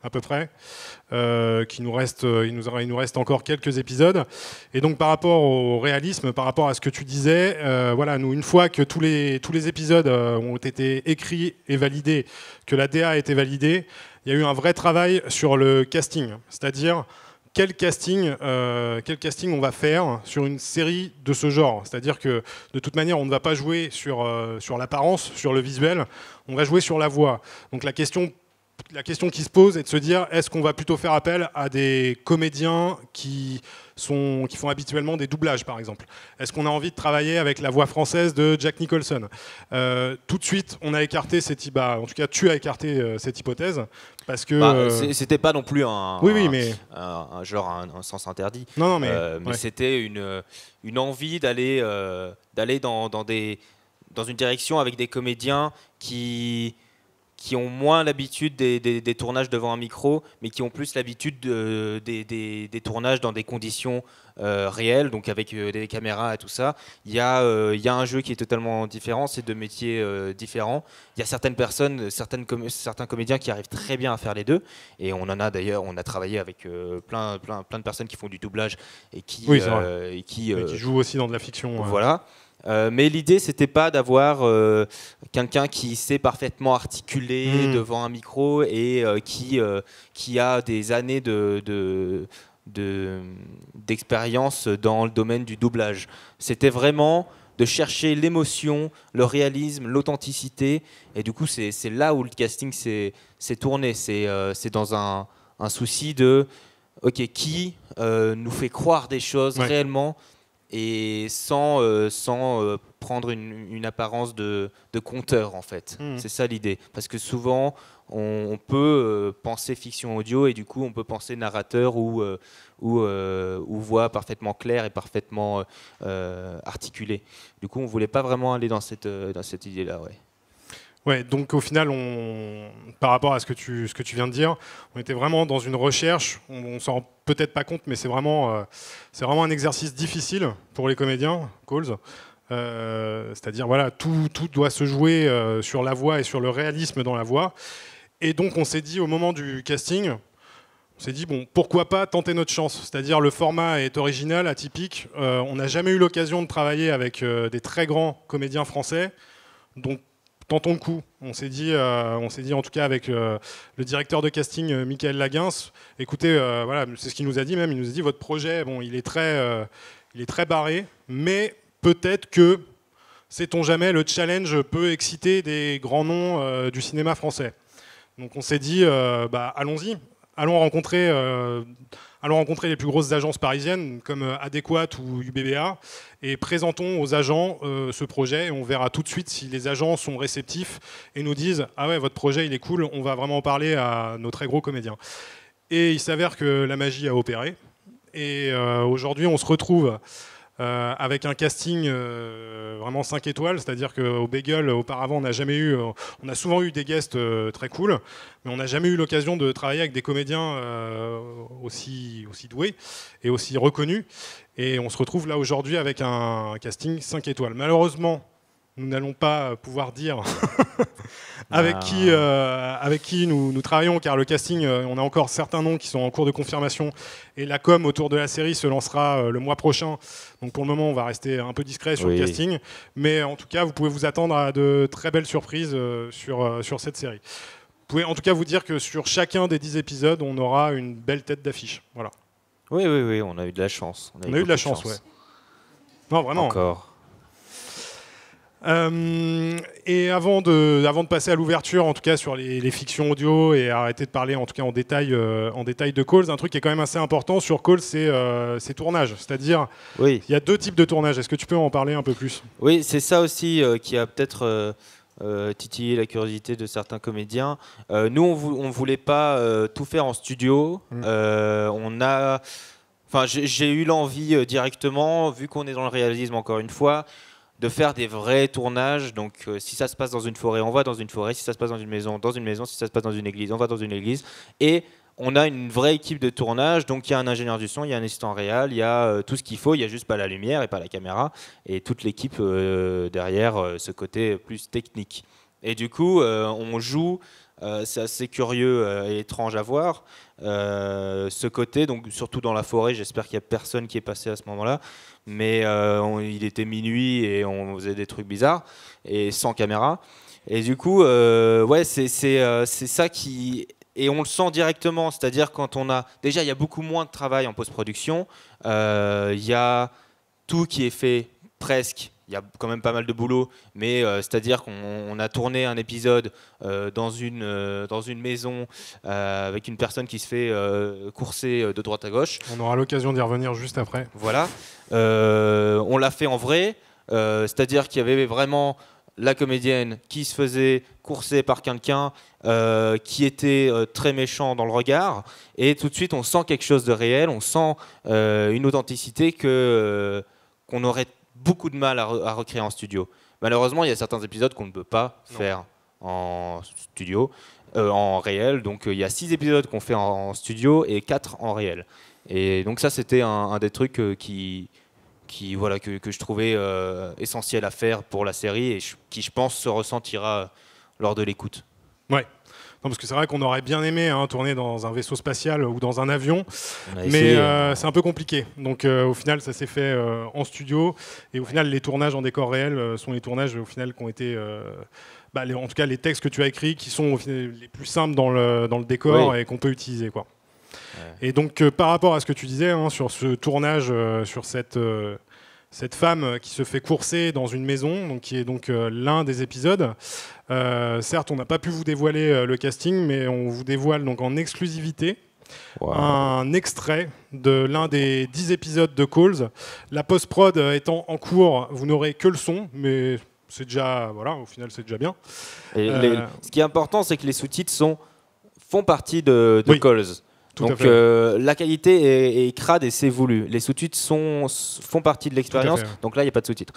À peu près, il nous reste encore quelques épisodes. Et donc par rapport au réalisme, par rapport à ce que tu disais, nous, une fois que tous les épisodes ont été écrits et validés, que la DA a été validée, il y a eu un vrai travail sur le casting, c'est-à-dire quel casting on va faire sur une série de ce genre. C'est-à-dire que de toute manière, on ne va pas jouer sur l'apparence, sur le visuel, on va jouer sur la voix. Donc la question qui se pose est de se dire, est-ce qu'on va plutôt faire appel à des comédiens qui font habituellement des doublages, par exemple? Est-ce qu'on a envie de travailler avec la voix française de Jack Nicholson? Tout de suite, on a écarté en tout cas, tu as écarté cette hypothèse, parce que... c'était pas non plus un sens interdit. Non, mais c'était une envie d'aller dans une direction avec des comédiens qui ont moins l'habitude des tournages devant un micro, mais qui ont plus l'habitude des tournages dans des conditions réelles, donc avec des caméras et tout ça. Il y a un jeu qui est totalement différent, c'est deux métiers différents. Il y a certaines personnes, certains comédiens qui arrivent très bien à faire les deux, et on a travaillé avec plein de personnes qui font du doublage et qui jouent aussi dans de la fiction. Voilà. Mais l'idée, c'était pas d'avoir quelqu'un qui sait parfaitement articuler devant un micro et qui a des années d'expérience dans le domaine du doublage. C'était vraiment de chercher l'émotion, le réalisme, l'authenticité. Et du coup, c'est là où le casting s'est tourné. C'est dans un souci de qui nous fait croire des choses réellement et sans prendre une apparence de conteur, en fait. C'est ça l'idée. Parce que souvent, on peut penser fiction audio et du coup, on peut penser narrateur ou voix parfaitement claire et parfaitement articulée. Du coup, on ne voulait pas vraiment aller dans cette idée-là. Ouais, donc au final, par rapport à ce que tu viens de dire, on était vraiment dans une recherche, on s'en rend peut-être pas compte, mais c'est vraiment un exercice difficile pour les comédiens, Coles. C'est-à-dire, voilà, tout doit se jouer sur la voix et sur le réalisme dans la voix. Et donc, on s'est dit, au moment du casting, on s'est dit, bon, pourquoi pas tenter notre chance. C'est-à-dire, le format est original, atypique. On n'a jamais eu l'occasion de travailler avec des très grands comédiens français. Donc, tentons le coup. On s'est dit en tout cas avec le directeur de casting, Michael Laguens, écoutez, voilà, c'est ce qu'il nous a dit même. Il nous a dit, votre projet, bon, il est très barré, mais peut-être que, sait-on jamais, le challenge peut exciter des grands noms du cinéma français. Donc on s'est dit, allons-y, allons rencontrer les plus grosses agences parisiennes comme Adéquat ou UBBA et présentons aux agents ce projet et on verra tout de suite si les agents sont réceptifs et nous disent « Ah ouais, votre projet il est cool, on va vraiment en parler à nos très gros comédiens ». Et il s'avère que la magie a opéré et aujourd'hui on se retrouve avec un casting vraiment 5 étoiles, c'est-à-dire qu'au Bagel, auparavant, on a souvent eu des guests très cool, mais on n'a jamais eu l'occasion de travailler avec des comédiens aussi doués et aussi reconnus. Et on se retrouve là aujourd'hui avec un casting 5 étoiles. Malheureusement, nous n'allons pas pouvoir dire avec qui nous travaillons, car le casting, on a encore certains noms qui sont en cours de confirmation, et la com autour de la série se lancera le mois prochain. Donc pour le moment, on va rester un peu discret sur le casting, mais en tout cas, vous pouvez vous attendre à de très belles surprises sur cette série. Vous pouvez en tout cas vous dire que sur chacun des 10 épisodes, on aura une belle tête d'affiche. Voilà. Oui, on a eu de la chance. On a eu de la chance, ouais. Non, vraiment. Encore. Et avant de passer à l'ouverture, en tout cas sur les fictions audio, et arrêter de parler en tout cas en détail de Coles, un truc qui est quand même assez important sur Coles, c'est ses tournages. C'est-à-dire, il y a 2 types de tournages. Est-ce que tu peux en parler un peu plus ? Oui, c'est ça aussi qui a peut-être titillé la curiosité de certains comédiens. Nous, on voulait pas tout faire en studio. J'ai eu l'envie directement, vu qu'on est dans le réalisme encore une fois, de faire des vrais tournages. Donc si ça se passe dans une forêt, on va dans une forêt. Si ça se passe dans une maison, si ça se passe dans une église, on va dans une église. Et on a une vraie équipe de tournage. Donc il y a un ingénieur du son, il y a un assistant réal, il y a tout ce qu'il faut. Il n'y a juste pas la lumière et pas la caméra. Et toute l'équipe derrière ce côté plus technique. Et du coup, on joue... c'est assez curieux et étrange à voir ce côté, donc surtout dans la forêt. J'espère qu'il n'y a personne qui est passé à ce moment-là, mais il était minuit et on faisait des trucs bizarres et sans caméra. Et du coup, c'est ça qui... Et on le sent directement, c'est-à-dire quand on a... Déjà, il y a beaucoup moins de travail en post-production. Il y a tout qui est fait presque. Il y a quand même pas mal de boulot, mais c'est-à-dire qu'on a tourné un épisode dans une maison avec une personne qui se fait courser de droite à gauche. On aura l'occasion d'y revenir juste après. Voilà. On l'a fait en vrai, c'est-à-dire qu'il y avait vraiment la comédienne qui se faisait courser par quelqu'un qui était très méchant dans le regard, et tout de suite on sent quelque chose de réel, on sent une authenticité qu'on aurait beaucoup de mal à recréer en studio. Malheureusement, il y a certains épisodes qu'on ne peut pas faire en studio, en réel. Donc il y a 6 épisodes qu'on fait en studio et 4 en réel. Et donc ça, c'était un des trucs que je trouvais essentiel à faire pour la série et qui, je pense, se ressentira lors de l'écoute. Ouais. Non, parce que c'est vrai qu'on aurait bien aimé tourner dans un vaisseau spatial ou dans un avion, mais c'est un peu compliqué. Donc au final, ça s'est fait en studio, et au final, les tournages en décor réel sont les tournages au final qui ont été, en tout cas, les textes que tu as écrits, qui sont au final, les plus simples dans le décor et qu'on peut utiliser, quoi. Ouais. Et donc par rapport à ce que tu disais sur ce tournage, sur cette cette femme qui se fait courser dans une maison, donc, qui est donc l'un des épisodes. Certes, on n'a pas pu vous dévoiler le casting, mais on vous dévoile donc en exclusivité un extrait de l'un des 10 épisodes de Calls. La post-prod étant en cours, vous n'aurez que le son, mais c'est déjà, voilà, au final, c'est déjà bien. Et ce qui est important, c'est que les sous-titres font partie de Calls. Donc la qualité est crade et c'est voulu. Les sous-titres font partie de l'expérience, donc là il n'y a pas de sous-titres.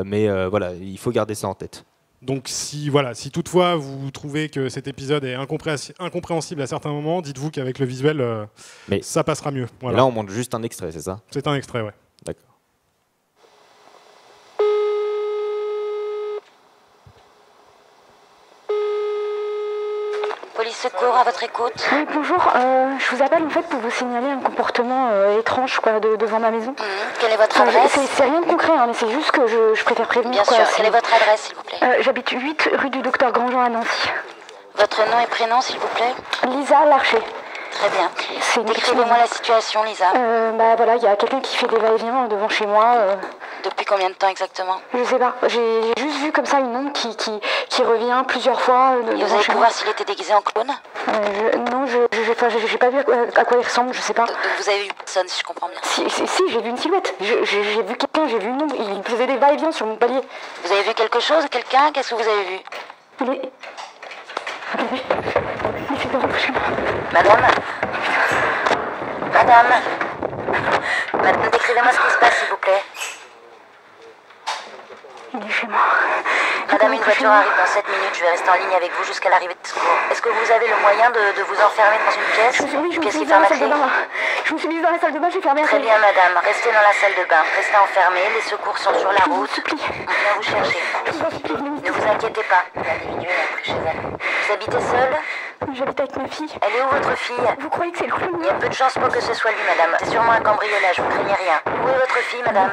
Mais voilà, il faut garder ça en tête. Donc si toutefois vous trouvez que cet épisode est incompréhensible à certains moments, dites-vous qu'avec le visuel, ça passera mieux. Voilà. Là on montre juste un extrait, c'est ça? C'est un extrait, ouais. D'accord. Police secours, à votre écoute. Oui, bonjour. Je vous appelle en fait pour vous signaler un comportement étrange devant ma maison. Quelle est votre adresse? C'est rien de concret, hein, mais c'est juste que je préfère prévenir. Bien sûr. Quelle est votre adresse, s'il vous plaît? J'habite 8 rue du Docteur Grandjean à Nancy. Votre nom et prénom, s'il vous plaît? Lisa Larcher. Très bien. Décrivez-moi la situation, Lisa. Voilà, il y a quelqu'un qui fait des va-et-vient devant chez moi. Depuis combien de temps exactement? Je sais pas. J'ai juste vu comme ça une ombre qui revient plusieurs fois Et vous avez pu voir s'il était déguisé en clown? Non, j'ai pas vu à quoi il ressemble, je sais pas. Donc vous avez vu personne, si je comprends bien? Si, j'ai vu une silhouette. J'ai vu quelqu'un, j'ai vu une ombre. Il faisait des va-et-vient sur mon palier. Vous avez vu quelque chose, quelqu'un? Qu'est-ce que vous avez vu? Madame? Madame, décrivez-moi ce qui se passe, s'il vous plaît. Il est chez moi. Madame, une voiture arrive dans 7 minutes. Je vais rester en ligne avec vous jusqu'à l'arrivée de secours. Est-ce que vous avez le moyen de vous enfermer dans une pièce? Je me suis mise dans la salle de bain. Je me suis mise dans la salle de bain, j'ai fermé la Très bien, madame. Restez dans la salle de bain. Restez enfermée. Les secours sont sur la route. On vient vous chercher. Ne vous inquiétez pas. L'individu est rentré chez elle. Vous habitez seule? J'habite avec ma fille. Elle est où, votre fille? Vous croyez que c'est le clown? Il y a peu de chance pour que ce soit lui, madame. C'est sûrement un cambriolage. Vous craignez rien. Où est votre fille, madame?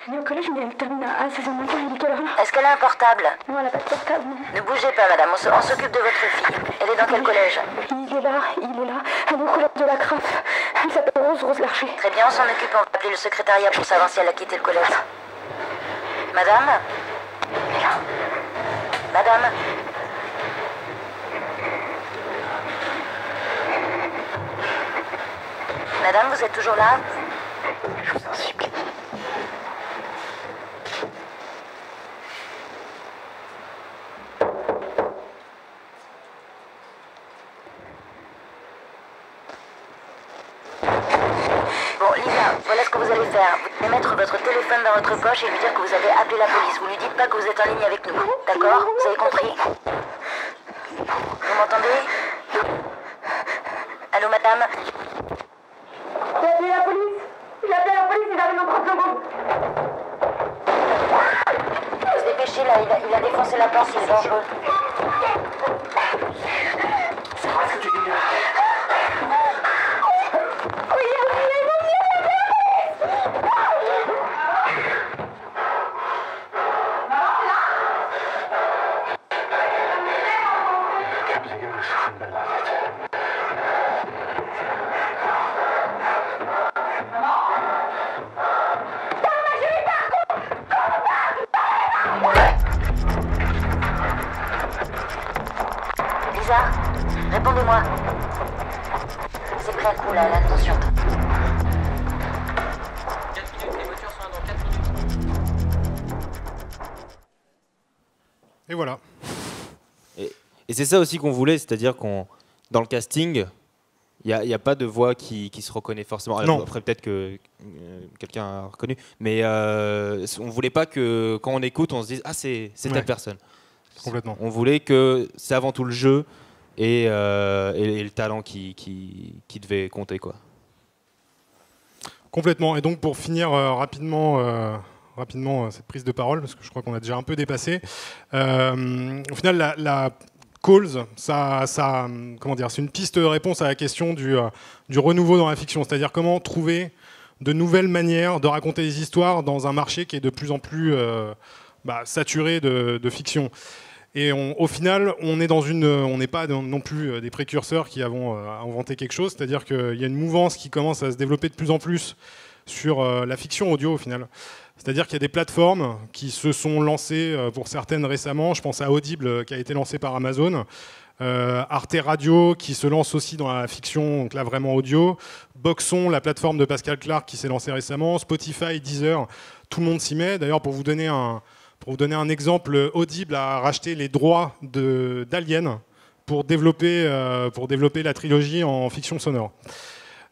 Elle est au collège, mais elle termine à 16h moins quart. Il est quelle heure là? Est-ce qu'elle a un portable? Non, elle a pas de portable, non. Ne bougez pas, madame. On s'occupe de votre fille. Elle est dans quel collège? Il est là. Elle est au collège de la CRAF. Elle s'appelle Rose Larcher. Très bien, on s'en occupe. On va appeler le secrétariat pour savoir si elle a quitté le collège. Madame? Elle est là. Madame? Madame, vous êtes toujours là? Je vous en supplie. Bon, Lisa, voilà ce que vous allez faire. Vous allez mettre votre téléphone dans votre poche et lui dire que vous avez appelé la police. Vous lui dites pas que vous êtes en ligne avec nous. D'accord? Vous avez compris? Vous m'entendez? Allô, madame? J'ai appelé la police. J'ai appelé la police, il arrive dans 30 secondes. Faut se dépêcher là, il a défoncé la porte, il est dangereux. Lisa, répondez-moi. C'est prêt à coup là, attention. 4 minutes, les voitures sont dans 4 minutes. Et voilà. Et c'est ça aussi qu'on voulait, c'est-à-dire qu'on dans le casting, il n'y a pas de voix qui se reconnaît forcément. Alors, après, peut-être que quelqu'un a reconnu, mais on voulait pas que quand on écoute, on se dise « Ah, c'est telle personne ». Complètement. On voulait que c'est avant tout le jeu et le talent qui devait compter, quoi. Complètement. Et donc, pour finir rapidement cette prise de parole, parce que je crois qu'on a déjà un peu dépassé, au final, la Calls, comment dire, c'est une piste de réponse à la question du renouveau dans la fiction, c'est-à-dire comment trouver de nouvelles manières de raconter des histoires dans un marché qui est de plus en plus saturé de fiction. Et au final, on n'est pas non plus des précurseurs qui avons inventé quelque chose, c'est-à-dire qu'il y a une mouvance qui commence à se développer de plus en plus sur la fiction audio au final. C'est-à-dire qu'il y a des plateformes qui se sont lancées pour certaines récemment. Je pense à Audible qui a été lancé par Amazon. Arte Radio qui se lance aussi dans la fiction, donc là vraiment audio. Boxon, la plateforme de Pascal Clark qui s'est lancée récemment. Spotify, Deezer, tout le monde s'y met. D'ailleurs, pour vous donner un exemple, Audible a racheté les droits d'Alien pour développer la trilogie en fiction sonore.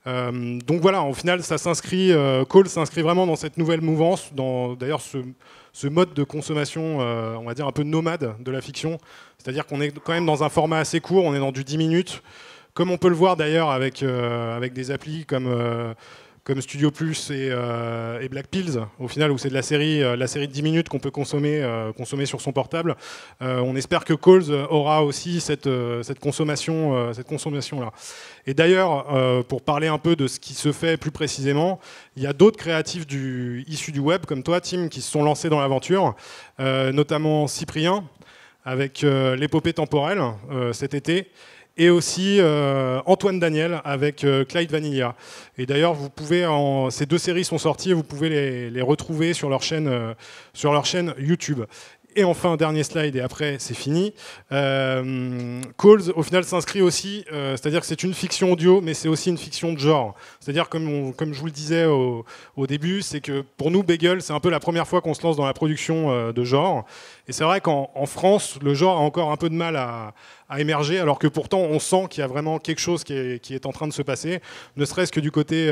Donc voilà, au final, ça s'inscrit, Call s'inscrit vraiment dans cette nouvelle mouvance, dans d'ailleurs ce mode de consommation, on va dire un peu nomade de la fiction. C'est-à-dire qu'on est quand même dans un format assez court, on est dans du 10 minutes, comme on peut le voir d'ailleurs avec des applis comme Studio Plus et Black Pills, au final, où c'est de la série de 10 minutes qu'on peut consommer sur son portable. On espère que Calls aura aussi cette consommation-là. Et d'ailleurs, pour parler un peu de ce qui se fait plus précisément, il y a d'autres créatifs issus du web, comme toi, Tim, qui se sont lancés dans l'aventure, notamment Cyprien, avec l'épopée temporelle cet été, et aussi Antoine Daniel avec Clyde Vanilla. Et d'ailleurs, vous pouvez ces deux séries sont sorties et vous pouvez les retrouver sur leur chaîne YouTube. Et enfin, dernier slide, et après, c'est fini. Calls, au final, s'inscrit aussi, c'est-à-dire que c'est une fiction audio, mais c'est aussi une fiction de genre. C'est-à-dire, comme je vous le disais au début, c'est que pour nous, Bagel, c'est un peu la première fois qu'on se lance dans la production de genre. Et c'est vrai qu'en France, le genre a encore un peu de mal à émerger, alors que pourtant, on sent qu'il y a vraiment quelque chose qui est en train de se passer, ne serait-ce que du côté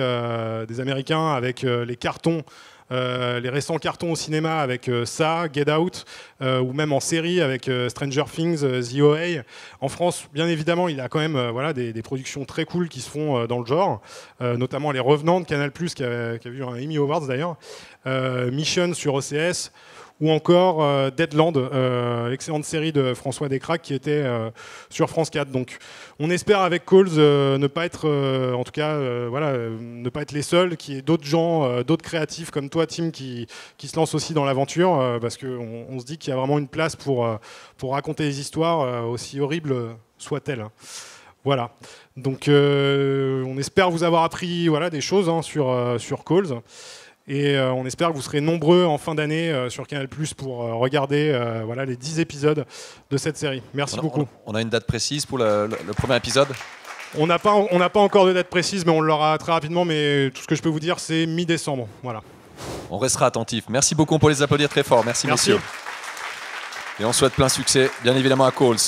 des Américains, avec les cartons, les récents cartons au cinéma avec ça, Get Out, ou même en série avec Stranger Things, The OA. En France, bien évidemment, il y a quand même des productions très cool qui se font dans le genre, notamment Les Revenants de Canal+, qui a vu un Emmy Awards d'ailleurs, Mission sur OCS, ou encore Deadland, l'excellente série de François Descraques qui était sur France 4. Donc on espère avec Calls ne pas être, ne pas être les seuls, qu'il y ait d'autres gens, d'autres créatifs comme toi, Tim, qui se lancent aussi dans l'aventure, parce qu'on se dit qu'il y a vraiment une place pour raconter des histoires, aussi horribles soient-elles. Voilà. Donc on espère vous avoir appris des choses sur Calls. Et on espère que vous serez nombreux en fin d'année sur Canal+ pour regarder les 10 épisodes de cette série. Merci beaucoup. On a une date précise pour le premier épisode ? On n'a pas encore de date précise, mais on l'aura très rapidement. Mais tout ce que je peux vous dire, c'est mi-décembre. Voilà. On restera attentif. Merci beaucoup, pour les applaudir très fort. Merci. Messieurs. Et on souhaite plein succès, bien évidemment, à Calls.